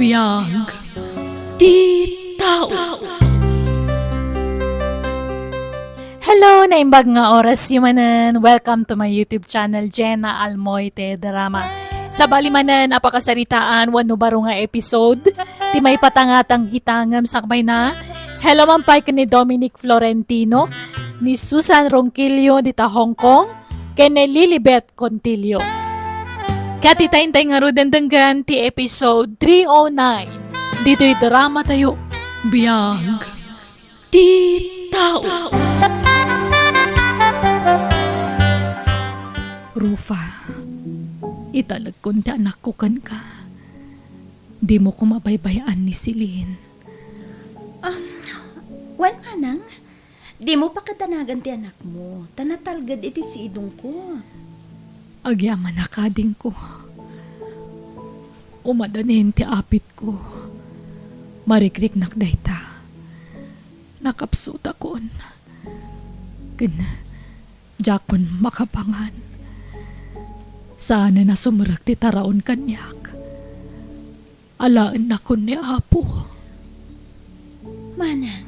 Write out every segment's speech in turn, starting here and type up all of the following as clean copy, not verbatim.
Biyag Di Tao. Hello, naimbag nga oras yumanan. Welcome to my YouTube channel, Jenna Almoite Drama. Sa balimanan, apakasaritaan, wano baro nga episode. Di may patangatang itangam sakbay na. Hello mampay ka ni Dominic Florentino, ni Susan Ronquillo dita Hong Kong, kene Lilibet Contillo. Katitayntay nga rudandanggan ti episode 309. Dito'y drama tayo. Biyag Di Tao. Rufa, italag kun ti anak ko kan ka. Di mo ko mabaybayaan ni Celine. Wan manang, di mo pa katanagan ti anak mo. Tanatalgad iti si idong ko. Agyaman na kading ko. Umadanin ti apit ko. Marikrik nakdayta. Nakapsuta kon. Jakon makapangan. Sana na sumurak ti taraon kanyak. Alaan na kon ni Apo. Manang,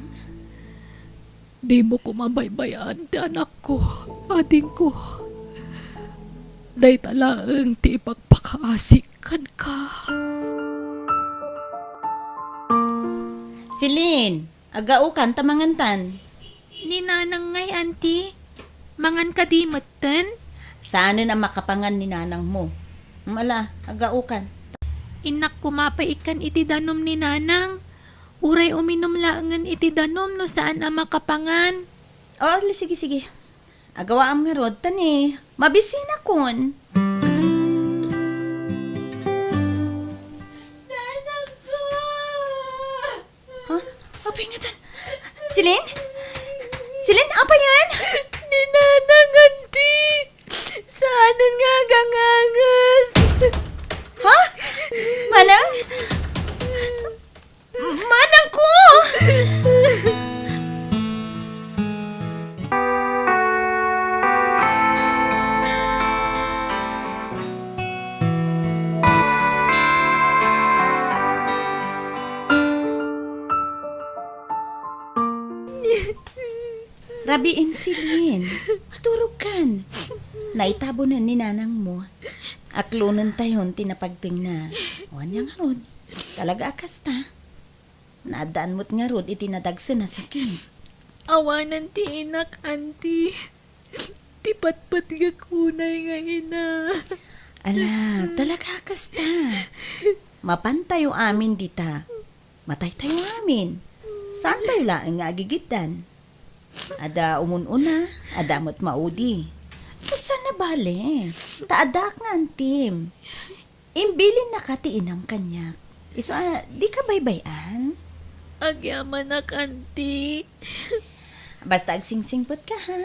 Di mo ko mabaybayaan ti anak ko, ading ko. Day talaang ti ipagpakaasikan ka. Silin, agaukan tamangantan. Ni nanang ngay, auntie. Mangan ka di matan? Saan na makapangan ni nanang mo? Mala, agaukan. Inak kumapaikan iti danom ni nanang. Uray uminom laangan iti danom no saan ang makapangan. Oh, sige. Agawa am nga rod, tani. Mabisina kon. Nanang ko! Huh? Apa yung ngatan? Silin? Silin, apa yan? Ni nanang, auntie. Saanan nga gangangas? Ha? Manang? Manang ko! Rabiin silin. Maturog kan. Naitabo na ni nanang mo. Aklunan tayon tinapagting na. Wan yang rod. Talaga akas ta. Naadaan mo't nga rod itinadagsa na sakin. Awanan ti inak, auntie. Ti patpat nga kunay nga ina. Ala, talaga akas ta. Mapantayo amin dita. Matay tayo amin. Saan tayo laang nga agigitan? Ada umununa, ada mo't maudi. Kasa na bale? Taadak nga antim. Imbilin na katiinang kanyak. Di ka baybayan? Agyaman na, auntie. Basta agsingsingpot ka ha.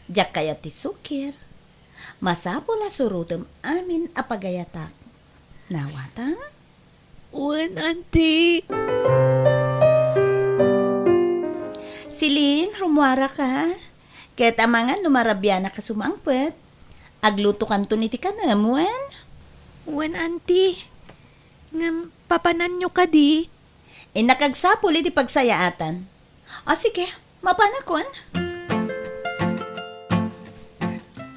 Diyak kaya ti sukir. Masapo la surutem amin apagayatak. Nawata? Uwan, auntie. Silin, rumwara ka. Kaya tamangan lumarabya na ka sumangpet. Agluto kanto ni ti kanamuan. Uwan, auntie. Ngam, papanan nyo ka di. Nakagsapul iti pagsayaatan. Sige, mapanakon.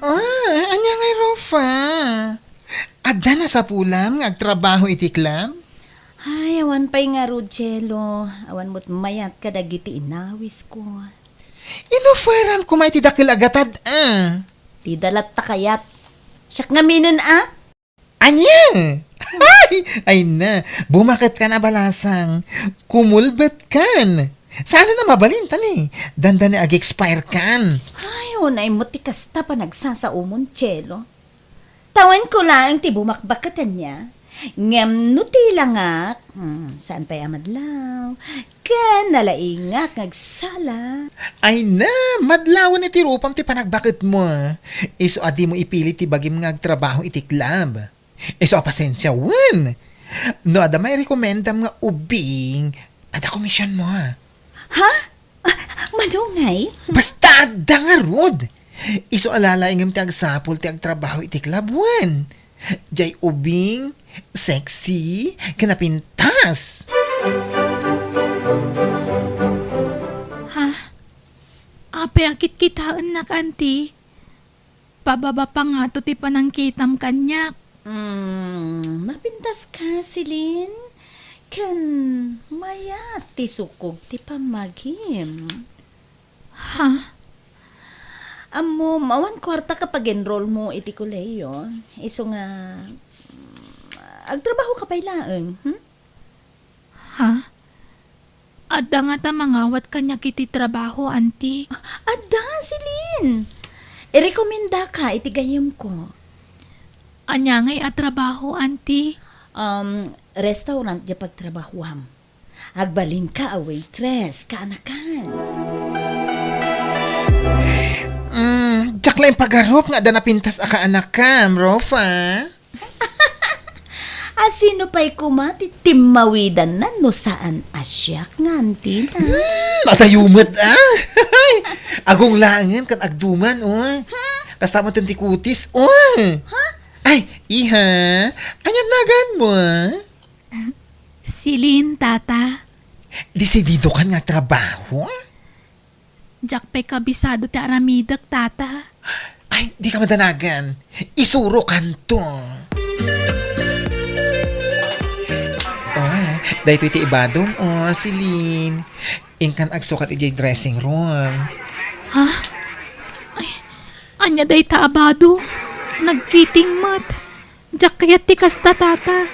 Anya ngay Rofa. Adda na sa pulam nga agtrabaho iti club? Ay, awan pa'y nga Rudchelo. Awan mo't mayat ka dagiti inawis ko. Inuferan ko may ti dakil agatad Ti dalat takayat. Siyak nga minin Anya? Ay na, bumakit ka na balasang. Kumulbet kan. Sana na mabalintan Dandan na ag-expire kan. Ay, unay mo ti kasta pa nagsasaumon, Chelo. Tawan ko lang ti bumakbakatan niya. Ngem nutila nga, saan pa'y amadlaw? Kan nalaingak nagsala. Ay na, madlawan iti rupam ti panagbakit mo. Iso adi mo ipilit ti bagim nga agtrabaho iti club. Iso apasensya wan. No, ada may rekomendam nga ubing. Ada komisyon mo Ha? Manungay? Basta ada nga rod. Iso alala ingam ti agsapol ti agtrabaho iti club wan. Jay ubing sexy, kanapintas. Apay akit kitaan nak, auntie. Pababa pa nga to ti panangkitam kanyak. Napintas ka, Silin. Kan mayat ti sukog ti pamagim. Ha? Amo, mawan kwarta kapag enroll mo iti koleyo. Iso nga, agtrabaho ka pailaeng. Ha? Adda nga ta mangawat kanyak iti trabaho, auntie. Ada, Silin. Irekomenda ka iti gayem ko. Anya ngay at trabaho, auntie. Restaurant di pagtrabahuam. Agbalin ka a waitress, kaanakan. Diyak lang pag-arop nga da napintas aka anak ka, Rofa. Sino pa'y kumati timawidan na no saan asyak nga, auntie na. Matayumat Agong langan kan agduman, Kasta mo tikutis, Ay, iha, anyat nagan mo, Silin, tata. Desidido kan nga trabaho? Jak pa'y kabisado ti aramidak, tata. Ay, di ka madanagan. Isuro kanto. Dahito iti ibadom, Silin. Ingkan agsukat iti dressing room. Ha? Ay, anya day taabado. Nagkiting mat. Jak kayat ti kasta, tata.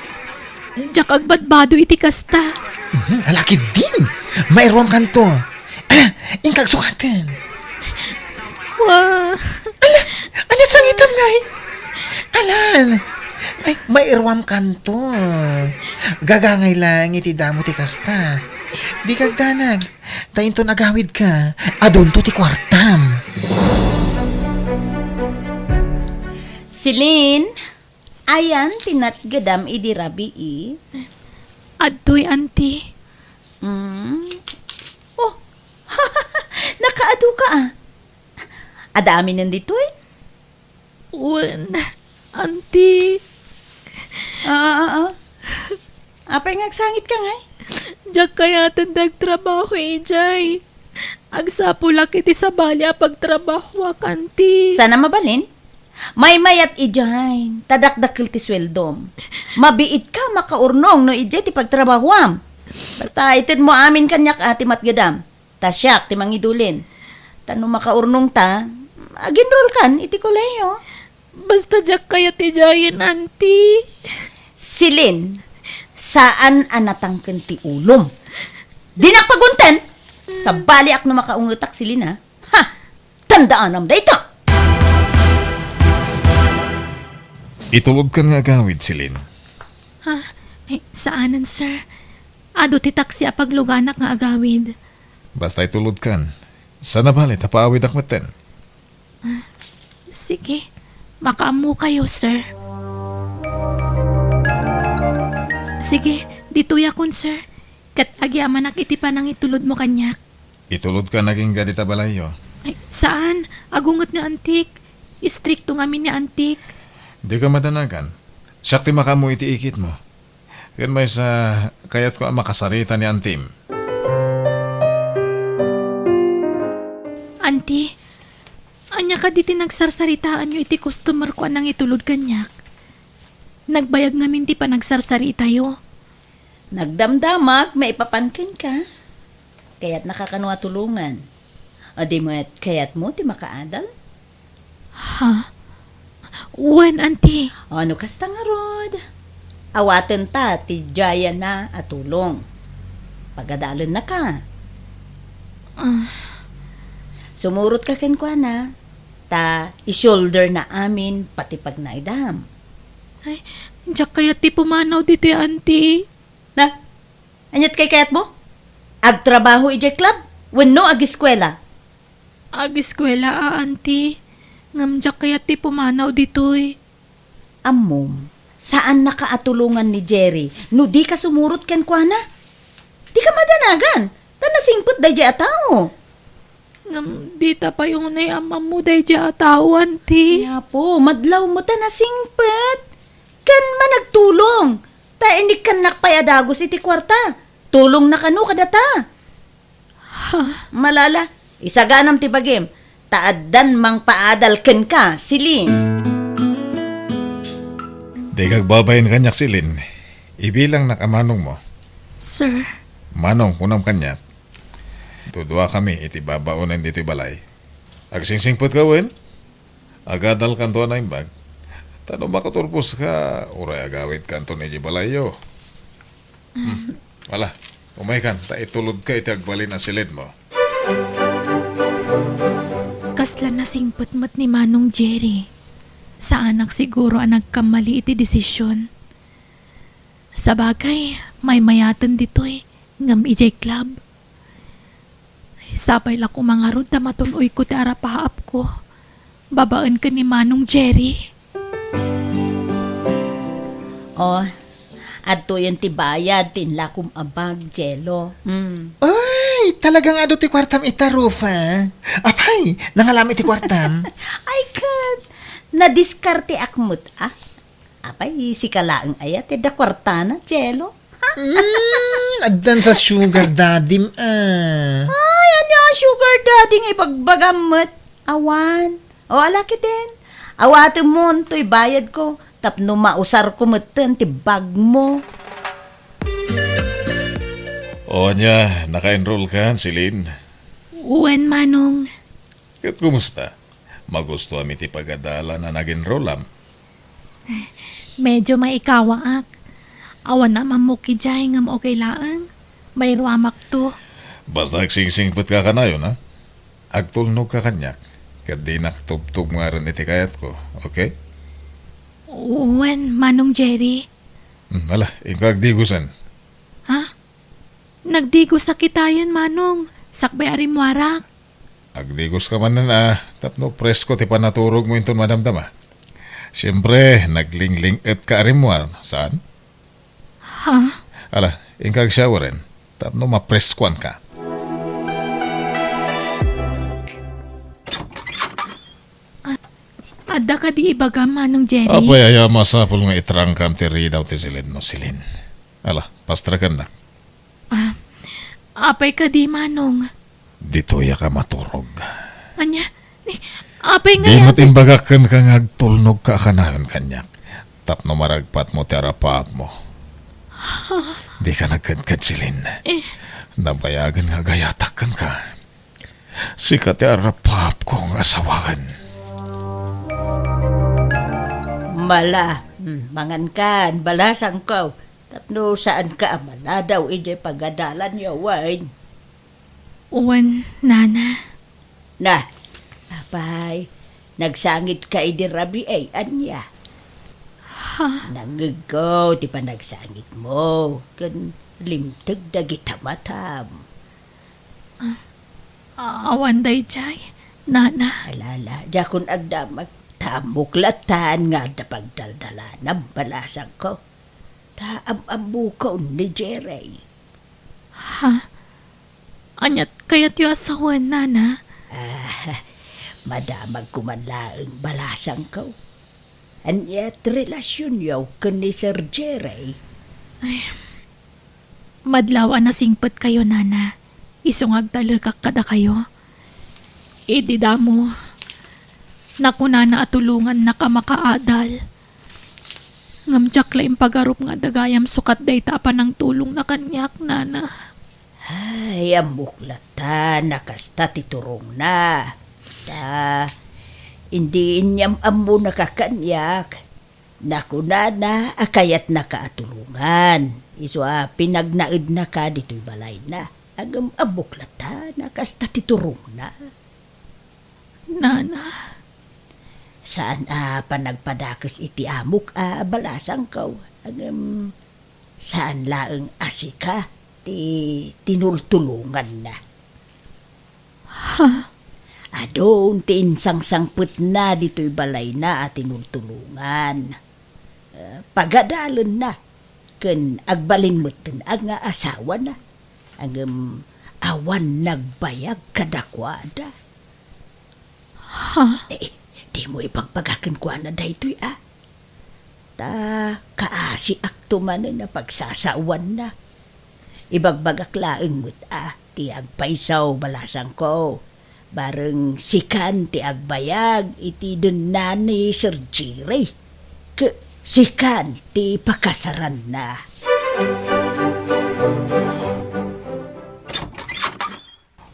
Jak agbadbado iti kasta. Alaki din. Mayroon kanto. Ingkag sukatan. Wah. Anyat sangitam nga Alan. Ay, mairwam kanto. Gagangay lang iti damo ti kasta. Di kag danag. Tayin to nagawid ka. Adon to ti kwartam. Silin, ayan tinatgadam idi rabii. Adtoy, auntie. Oh, nakaado ka Adami nandito Wan, auntie. Apay ngagsangit ka nga Jak kaya tandag trabaho, Jay. Agsapulak iti sabali a pagtrabaho, auntie. Sana mabalin? May mayat ijayn, tadakdakil ti sweldom. Mabiit ka makaurnong no ijay ti pagtrabahuam. Basta itin mo amin kanyak ati matgadam. Tasyak ti mangidulin. Tano makaurnong ta, aginroll kan iti koleyo. Basta jak kaya ti Jayan, auntie. Silin, saan anatangken ti ulom? Dinakpagunten! Sa baliak na makaungutak silin ha. Ha! Tandaan am dayta! Itulog ka nga gawid, Silin. Ay, saanan, sir? Ado ti taksi a pagluganak nga agawid. Basta itulog kan. Sana balit, hapaawid akmaten. Sige, makaamu kayo, sir. Sige, dituya kun, sir. Kat agyamanak iti pa nang itulod mo kanyak. Itulog ka naging gadita balayo. Ay, saan? Agungot ni antik. Istrikto nga min ni antik. Di ka madanagan. Sakti makamu iti ikit mo. Yan may sa kayat ko ang makasarita ni Antim. Auntie, anya ka diti nagsarsaritaan nyo iti customer ko anang itulod kanyak. Nagbayag ngamin ti pa nagsarsarita yo. Nagdamdamag, maipapankin ka. Kaya't nakakanwa tulungan. O di mo kaya't mo ti makaadal? Ha? Wen, auntie. O ano kasta nga rod? Awaten ta ti jaya na at tulong. Pagadalan na ka. Sumurot ka kenkwana. Ta i-shoulder na amin pati pag naidam. Ay, diyak kaya ti pumanaw dito auntie. Na? Anyat kay kayat mo? Agtrabaho ijay club? Wenno ag-eskwela? Ag-eskwela auntie. Ngamjak kaya ti pumanaw ditoy. Amom, saan nakaatulungan ni Jerry no di ka sumurot kenkwana? Di ka madanagan. Tanasingpot day jay atao. Ngam, dita pa yung nayamam mo day dya tao, auntie. Kaya po, madlaw mo tanasingpot. Kan man nagtulong. Hindi ka nakpayadagos iti kwarta. Tulong na kanu kadata. Malala, isaganam ti bagim. Taaddan mang paadal ken ka, silin. Di kagbabayin kanyak silin. Ibilang nakamanong mo. Sir, Manong kunam kanyak. Dudua kami iti babaonan dito balay. Agsingsingpot ka wen. Agadal kanto na imbag. Tano makaturpos ka. Uray agawit kanto ni balay yo. Wala. Umay kan. Ta itulod ka iti agbalin ang silid mo. kasla na singputmut ni Manong Jerry. Sa anak siguro ang nagkamali iti desisyon. Sa bagay, may mayatan dito'y ngam ijay club. Sabay la ko mga rod na matuloy ko ti arapahaap ko. Babaan ka ni Manong Jerry. Oh, adto yan ti bayad, tinla kum abag, Jello. Ay, talagang ado ti kwartam itarufa. Apay, nangalami ti kwartam. Ay, kad. Nadiskarte akmut, ah. Apay, si kalaang ayat, da kwartana, Jello. Addan sa sugar daddy, Ay, ano ang sugar daddy nga ipagbagamot? Awan. O, alaki din. Awatin mo, to'y bayad ko. Tapno mausar ko matan, ti bag mo. O niya, naka-enroll ka, Silin. Uwan, Manong. Kat kumusta? Magusto kami ti pagadala na nag-enroll am. Medyo maikawaak. Awan na mamuki jay ngam okay laang. May ruamak to. Basta agsingsingpot ka kanayon, ha? Agtulnog ka kanyak. Kat di naktubtog nga rin iti kayat ko, okay? Uwan, Manong Jerry. Wala, ikaw agdigusan. Ha? Nagdigo sa kitayan, Manong. Sakbay arimwarak. Agdigos ka man na, tapno presko ti panaturog mo inton madamdama. Siyempre, naglingling et ka arimwar. Saan? Ha? Ala, ingkag showerin. Tapno mapreskuan ka. Adda ka di ibaga, Manong Jerry. Apay aya masapul nga itrangkam ti ridaw ti silin no silin. Ala, pastrakan na. Apay ka di, Manong. Dito ya ka maturog. Anya? Apay nga Di yan. matimbagakan ka nga agtulnog ka kanayon kanyak. Tapno maragpat mo ti arapap mo. Di ka nagkadkad silin. Nabayagan nga gayatakan ka. Sika ti arapap kong asawagan. Mala, mangan kan, balasang ko. Tapno saan ka amana daw ijay pagadalan niya, wine. Uwan, Nana. Na, apay, nagsangit ka idirabi ay anya. Nangigaw, di pa nagsangit mo. Kan limtag dagita matam. Awan day jay. Nana. Alala, jakon agdamag. Tamuklatan nga da pagdaldala ng balasang ko. Taam-amukaw ni Jerry. Anyat kayat yu asawan, Nana. Madamag kumanlaang balasang ko. Anyat relasyon yaw ka ni Sir Jerry. Madlaw na singpot kayo, Nana. Isungag talagak kada kayo. Idida mo. Nakuna na atulungan na ka makaadal. Ngamjak la impagarup nga dagayam sukat dayta pa ng tulong na kanyak, Nana. Ay, amuklatan, nakasta titurong na. Hindi inyam amu nakakanyak. Nakuna na, akayat nakaatulungan. Iswa, pinagnaid na ka dito'y balay na. Ang amuklatan, nakasta titurong na. Nana. Saan panagpadakes iti amok balasang ko? Saan laeng asika ti tinultulungan na? Adon ti insangsangput na dito'y balay na at tinultulungan. Pagadalon na. Ken agbalin mo ang asawa na. Ang awan nagbayag kadakwada. Di mo ipagpagakan ko na dahito'y kaasi akto man na pagsasawan na. Ibagbagak laeng mo't ti agpaisaw balasang ko. Bareng sikan ti agbayag iti dunan ni Sir Jerry. Sikan ti pakasaran na.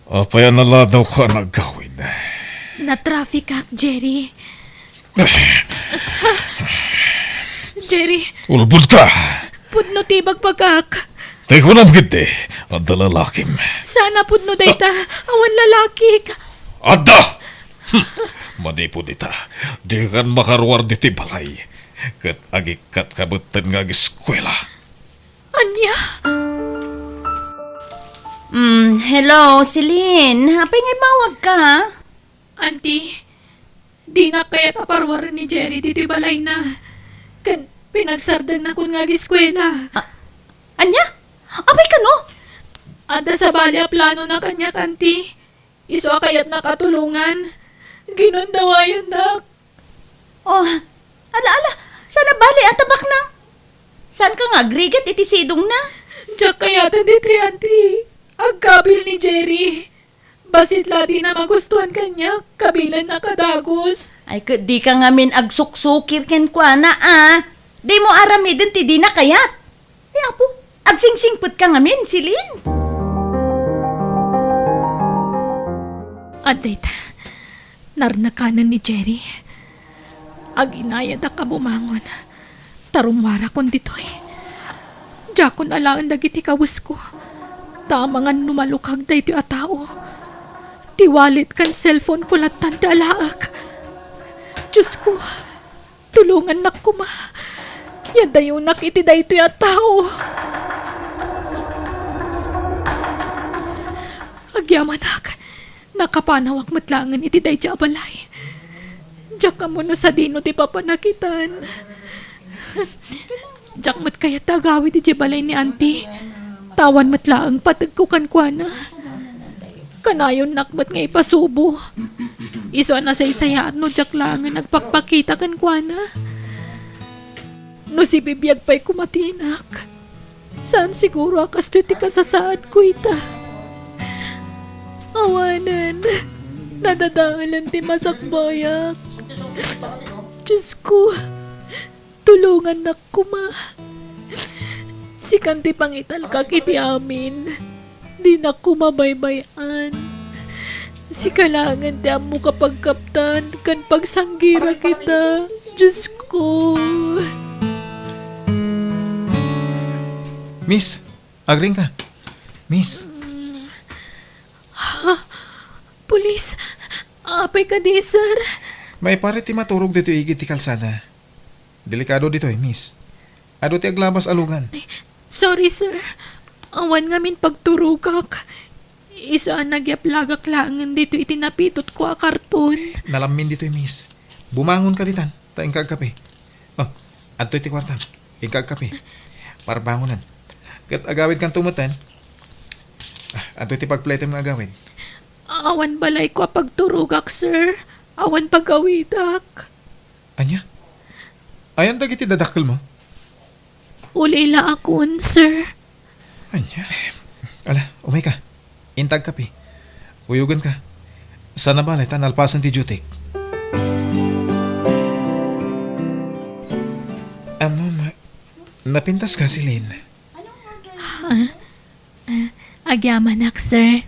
Apaya nala daw ka nagawin. Na-traffic ka, Jerry. Jerry, Ulbud ka! pudno tibag pagkak. Tay ko nam giti, adda lalakim. Sana pudno dayta, awan lalaki. Adda! Manipod ita, di kan makaruar diti balay. Kat agikat kabutan nga eskwela. Anya? Hello, Celine. Hapay ngay mawag ka, ha? Auntie, di na kaya taparwaran ni Jerry dito'y balay na. Kan pinagsardan na kun nga giskwela. Anya? Apay ka, no? Ada sa bali a plano na kanya, auntie. Iso kayat nakatulungan. Ginundawayan na. Oh, ala. Sana bali at tabak na. Saan ka nga, Griget, iti sidong na? Diyak kayatan dito, auntie. Agkabil ni Jerry. Basit ladi na magustuhan kanya, kabilan na kadagos. Ay, di ka nga min agsuksukir ken kwa na, Di mo aramidin ti di na kayat. Ay, apo, agsingsingput ka nga min, Celine. Adit, narnakanan ni Jerry. Aginayad ka bumangon. Tarumwara kon ditoy. Jakon alaan dagiti kawis ko. Tamangan numalukag da ito a tao. Tiwalit kan cellphone ko latan dalaak. Diyos ko, tulungan na kuma. Yan dayo nakiti da ito a tao. Agyamanak, nakapanawak matlangan iti day dya balay. Diyak ka mo no sa dino ti papanakitan. Diyak mat kaya tagawi ti balay ni auntie. Tawan matlaang patagkukan kwa na. Kanayon nakbat nga ipasubo. Iso na sa isayaan no diyak lang nga nagpakpakita kan kwa na. No si bibiyag pa'y kumatinak. Saan siguro akas ti kasasaad ko ita? Awanan. Nadadaalan ti masakbayak. Diyos ko, tulungan na kuma. Si kanti pangital ka kiti amin. Di na kumabaybayan. Si kalangan ti amo kapag kaptan kan pagsanggira kita. Diyos ko. Miss, agring ka. Miss, Pulis, apay ka di, sir. may pare ti maturog dito igit ti kalsada. Delikado dito miss. Ado ti aglabas alugan. Sorry, sir. Awan nga min pagturugak. Isa nagyaplagak langan dito itinapitot ko a karton. Nalamin dito miss. Bumangon ka ditan, ta ingkag kape. Oh, adto ti kwarta. Ingkag kape. Para bangonan. Kat agawid kang tumutan. Adto ti pagpletem nga agawid. Awan balay ko a pagturugak, sir. Awan pagawidak. Anya? Ayan dagiti dadakkel mo. Ulila akon, sir. Anya? Ala, umay ka. Intag kape. Uyugan ka. Sana balay tan alpasan ti jutik. Mama, napintas ka si Lynn. Agyamanak, sir.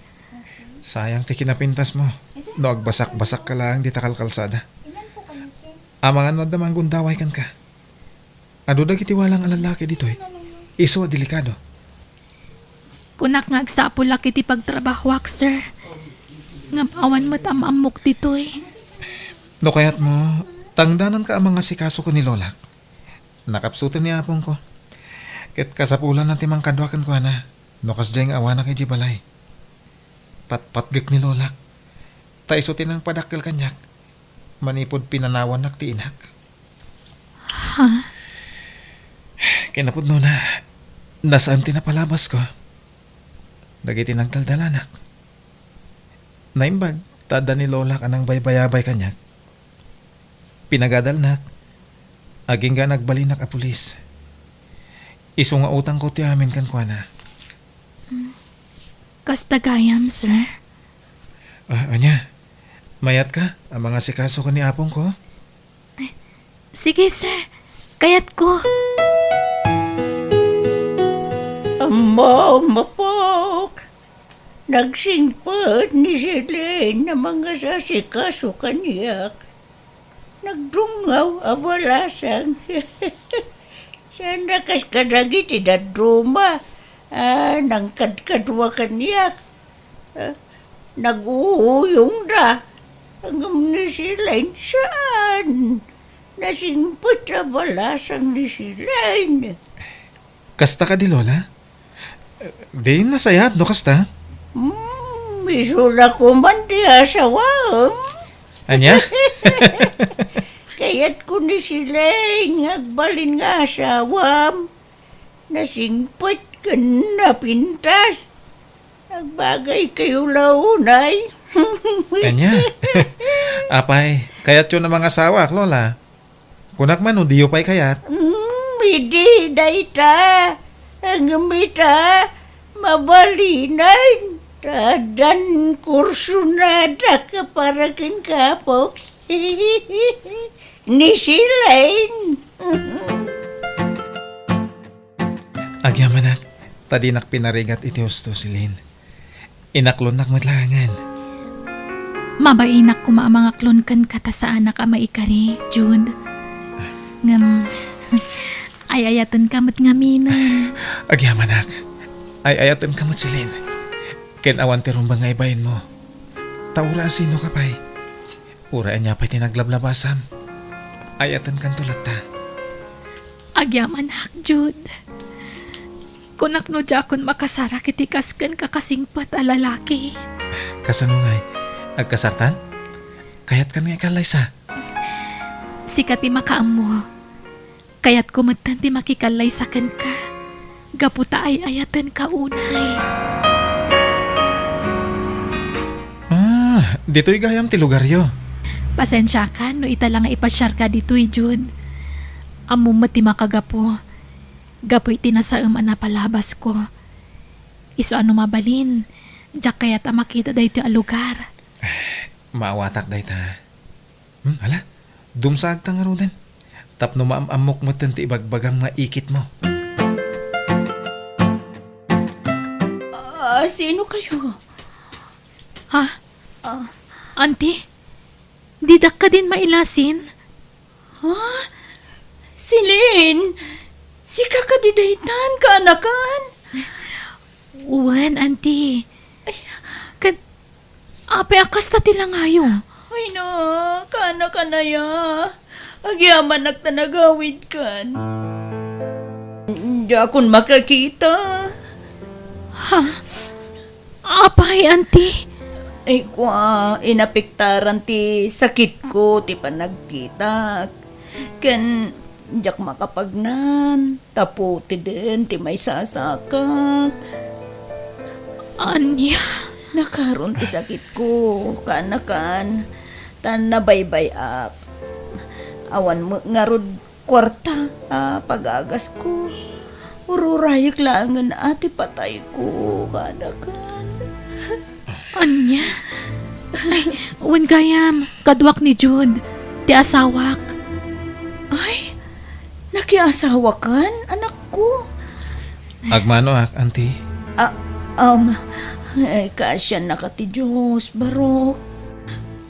Sayang ti kinapintas mo. No, agbasak-basak ka lang di takal kalsada. Amangan no damang gundaway kan ka. Ado dagiti walang alalaki dito Iso delikado. Kunak nga agsapulak iti pagtrabahwak, sir. Ngapawan mo't amamok dito No kayat mo, tangdanan ka ang mga sikaso ko ni Lola. Nakapsutan ni apong ko. Ket kasapulan ng timang kadwakan ko na. No kasdeng awana kay Jibalay. Patpatgik ni Lola. Taisutin ang padakkel kanyak. Manipod pinanawan nak ti inak. Ha? Kinapod no na, nasaan tinapalabas ko. Dagiti nang daldalanak. Naimbag, tada ni Lola ka ng baybayabay kanyak. Pinagadalnak. Aging nga nagbalinak a pulis. Iso nga utang ko ti amin kan kwa na. Kasta gayam, sir. Anya, mayat ka? Ang mga sikaso ko ni apong ko? Sige, sir. Kayat ko. Amo, mapok. Nagsingpot ni Celine na mga sasikaso kaniyak. Nagdungaw abalasang. Sana kas kadagi ti dadruma. Nangkadkadwa kaniyak. Nag-uuyong na. Hanggang ni Celine saan? Nasingpot abalasang ni Celine. Kasta ka di Lola? Di nasayat no kasta? Misula ko man di asawam. Anya? Kaya't ko ni sila ngagbalin nga asawam. Nasingpot ka na pintas. Nagbagay kayo launay. Anya? Apay, kayat yun ang mga asawa, Lola. Kunak man o diyo pa'y kayat. Hindi, dayta. Ang gamita, mabalinan. Tadan kurso na ka para kin kapok. Ni Silain. Agyamanat, tadinak pinarigat iti husto silin. Inaklon nak matlangan. Mabainak ko mga klon kan kata sa anak ka maikari, Jude. Ngam, ayayatan kamot ngaminan. Agyamanak, ay ayatan ka silin. Ken awan ti rumbang nga ibayin mo. Taura sino ka pa'y. Uraan niya pa'y tinaglablabasam. Ayatan kan tulad ta. Agyaman hak, Jude. Kunak no jakon makasara kitikas kan kakasingpat a lalaki. Kasano nga'y, agkasartan? Kayat kan nga ikalay sa. Sikat ti makaam mo. Kayat kumatan ti makikalay sa kan ka. Gaputa ay ayatan ka unay. Dito'y gayam ti lugaryo. Pasensya ka no ita lang nga ipasyar ka dito'y, Jude. Amo mati makagapo. Gapoy tinasaam na palabas ko. Iso ano mabalin. Diyak kaya't makita dahito a lugar. Maawatak dahi ta. Ala, dumsag ta nga roden. Tapno maamamok mo ti ibagbagang maikit mo. Sino kayo? Ha? Auntie? Didak ka din mailasin? Silin! Si kakadidahitan ka, anakan! Uwan, auntie. Apay akas ta tila ngayo. Ay no, kana ka na ya. Agyaman nagtanagawid kan. Hindi akong makakita. Apay, auntie. Ay kwa, inapektaran ti sakit ko, ti panagkita. Kan, diyak makapagnan. Tapo ti din, ti may sasakak. Anya? Nakaroon ti sakit ko, kanakan. Tan nabaybay up. Awan mo nga rod kwarta, pag-agas ko. Ururayik langan ati patay ko, kanakan. Anya? Ay, uwan gayam. Kadwak ni Jude. Ti asawak. Ay, nakiasawa kan, anak ko. Agmano ak, auntie. Kasya na ka ti Diyos, barok.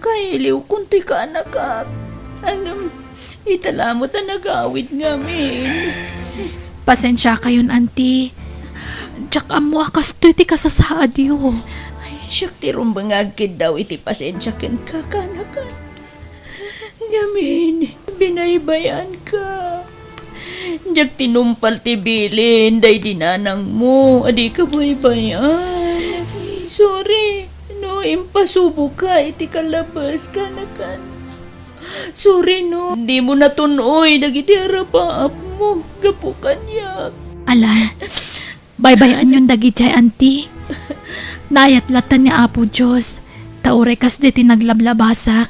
Kailiw kunti ka anak ka. Ang italamot na nagawid ngamin. Pasensya kayon, auntie. Diyak amo akas ti kasasaad yo. Siyak ti rumbangagkid daw iti pasensya ken kakanakan. Gamin, binaybayan ka. Diyak tinumpal ti bilin, day dinanang mo, adi ka baybayan. Sorry, no, impasubo ka, iti kalabas kanakan. Sorry no, di mo natunoy, dagiti harapaap mo, gapukan yak. Ala, baybayan yun dagi jay, auntie. Nayatlatan niya Apo Diyos, taurekas di tinaglablabasak.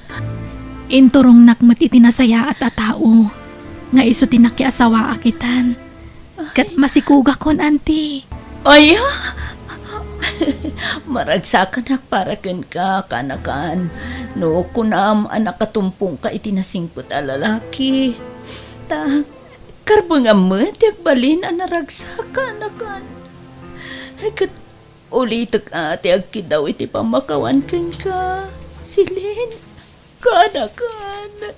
Inturong nakmat itinasaya at atao. nga iso tinakiasawa akitan. Kat masikuga kon, auntie. Ay, maragsakan para ken ka kanakan. No, kunam anak katumpong ka itinasingpot a lalaki. Ta, karbang amat yak balin ang naragsakan akan. Kat ulitak ate agkidaw iti pamakawan ken ka. Silin, kanakan.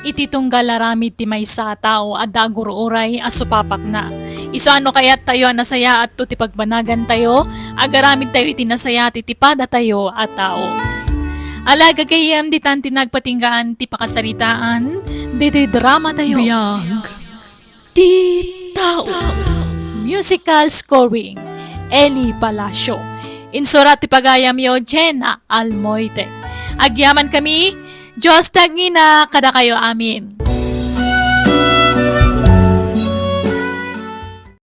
Iti tunggal aramid ti maysa tao at dagur uray asupapak na. Iso ano kaya't tayo nasaya at to ti pagbanagan tayo, agaramid tayo iti nasaya ti tipada tayo at tao. Alaga kayam di tan tinagpatinggaan ti pakasaritaan, di drama tayo. Biyag. Di tao. Musical scoring, Eli Palacio. Insurat ti pagayam yo, Jenna Almoite. Agyaman kami, Diyos tagina kada kayo amin.